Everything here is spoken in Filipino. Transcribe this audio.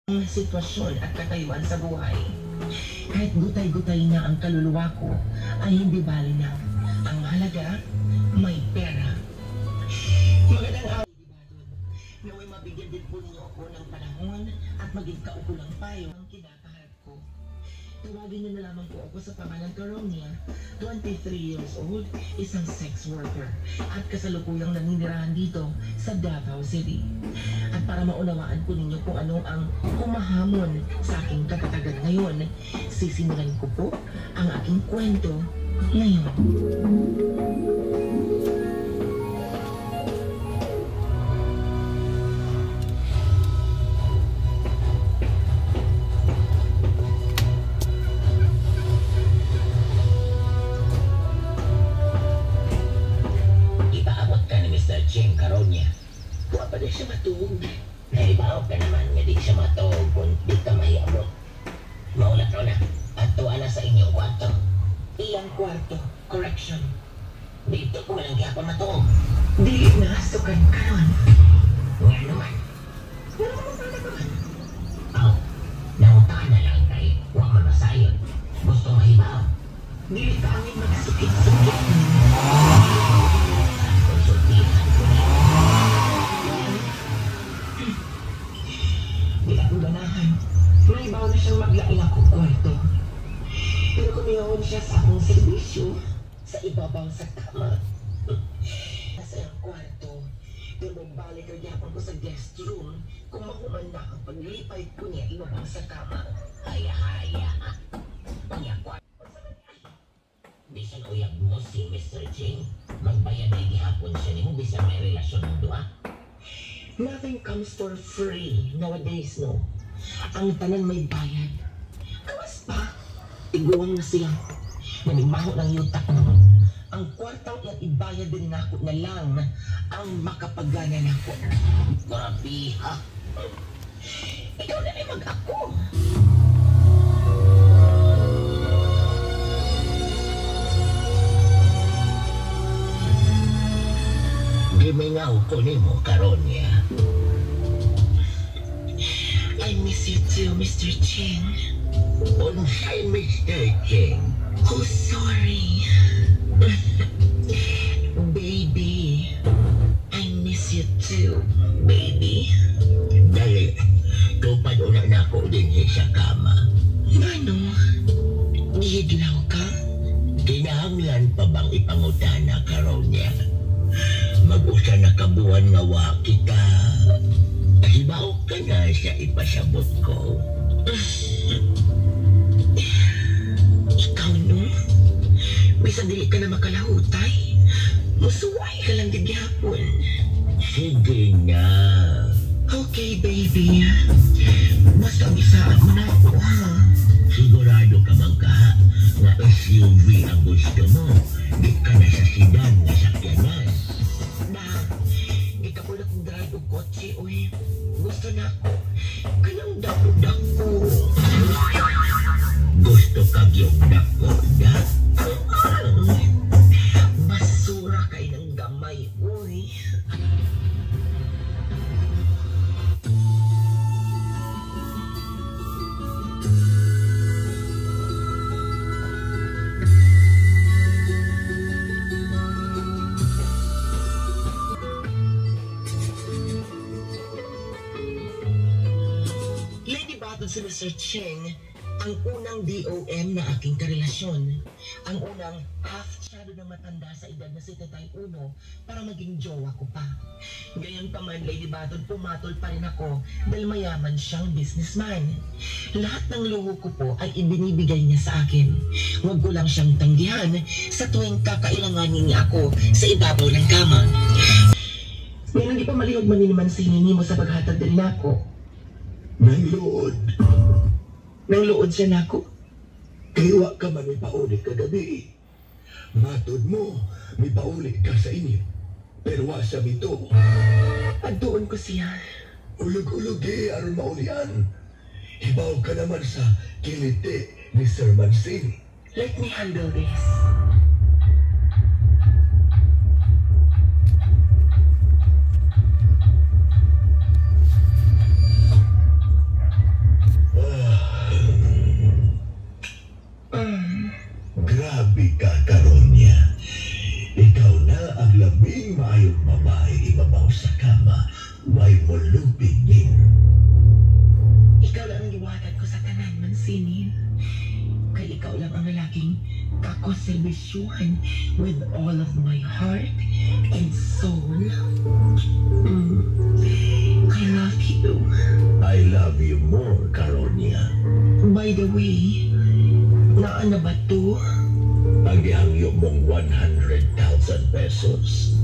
ang sitwasyon at katayuan sa buhay. Kahit gutay-gutay na ang kaluluwa ko, ay hindi bali na. Ang mahalaga, may pera. Magandang araw, Dibadon. Naway mabigyan din po ninyo ako ng panahon at maging kaukulang payo ang kinakaharap ko. Tawagin niyo na lamang po ako sa pangalan Caronia, 23 years old, isang sex worker, at kasalukuyang naninirahan dito sa Davao City. At para maunawaan po ninyo kung ano ang kumahamon sa aking katatagan ngayon, sisimulan ko po ang aking kwento ngayon. Cheng Caronia. Huwag pa din siya matuog. Naibaw ka naman nga di siya matuog kung di ka mahiabot. Maulat ro na. Ato ana sa inyong kwarto. Ilang kwarto? Correction. Dito ko malang gihapon matuog. Dili na sukan karon. Nga naman. Wala mo pala naman. Nangunta ka na lang kay huwag man masayon. Gusto mahibaw. Dili ka angin magsukit-sukit. Konsultihan ko na. Di akong ganahan. Naibaw na siyang maglain akong kwarto. Pero kumiyawan siya sa akong serbisyo sa ibabaw sa kama. Nasa iyang kwarto. Pero magbalik ang yapon ko sa guest room kung makuman na ang paglipay ko niya ibabaw sa kama. Haya-haya. Panyakwa. Di siya nauyag mo si Mr. Cheng. Magbayad na gihapon siya ni mo bisan may relasyon ng duha. Nothing comes for free nowadays, no? Ang tanan may bayad. Kawas pa, tiguang na siya. Nanimaho ng yutak naman. Ang kwartang yan ibayad din nako na lang ang makapagana nako. Grabe ha. Ikaw na rin mag-ako. Gimingaw ko ni mo, Caronia. I miss you too, Mr. Cheng. Unsay Mr. Cheng? Oh, sorry. Baby, I miss you too, baby. Dali, tupad una na ako din sa kama. Ano? Gihidlaw ka? Kinahanglan pa bang ipangutana, Caronia? Mag-usa na kabuhan nga wa kita. Hibaw ka na siya ipasabot ko. Ikaw, no? Bisan dili ka na makalahutay. Musuway ka lang gagihapon. Sige na. Okay, baby. Basta ang isaan mo na ako, ha? Sigurado ka bang ka nga SUV ang gusto mo? Di ka na sa sedan nga sakyanan. Ikaw na kong drive o kotse, oy. Gusto na ako. Kanyang dako-dako. Gusto ka yung dako-dako? Basura kay ng gamay, oy. Si Mr. Cheng, ang unang DOM na aking karelasyon. Ang unang half-shadow ng matanda sa edad na 71 para maging jowa ko pa. Gayon pa man, Lady Baton, pumatol pa rin ako dahil mayaman siyang businessman. Lahat ng luho ko po ay ibinibigay niya sa akin. Huwag ko lang siyang tanggihan sa tuwing kakailanganin niya ako sa ibabaw ng kama. Ngayon, hindi pa malihog maniniman sa hiningi mo sa paghatag din ako. Nang lood. Nang lood siya na ako? Kaya ka man may paulit kagabi. Matod mo, may paulit ka sa inyo. Pero wasa mito. At doon ko siya. Ulog-ulog aron maulian. Hibaw ka naman sa kilite ni Sir Mancini. Let me handle this. Mayong babae ibabaw sa kama, way mulupig din. Ikaw lang ang liwatag ko sa tanan, Mansini. Kay ikaw lang ang lalaking kakoserbisyuhan with all of my heart and soul. I love you. I love you more, Caronia. By the way, naan na ba to? Ang gihangyo mong 100,000 pesos.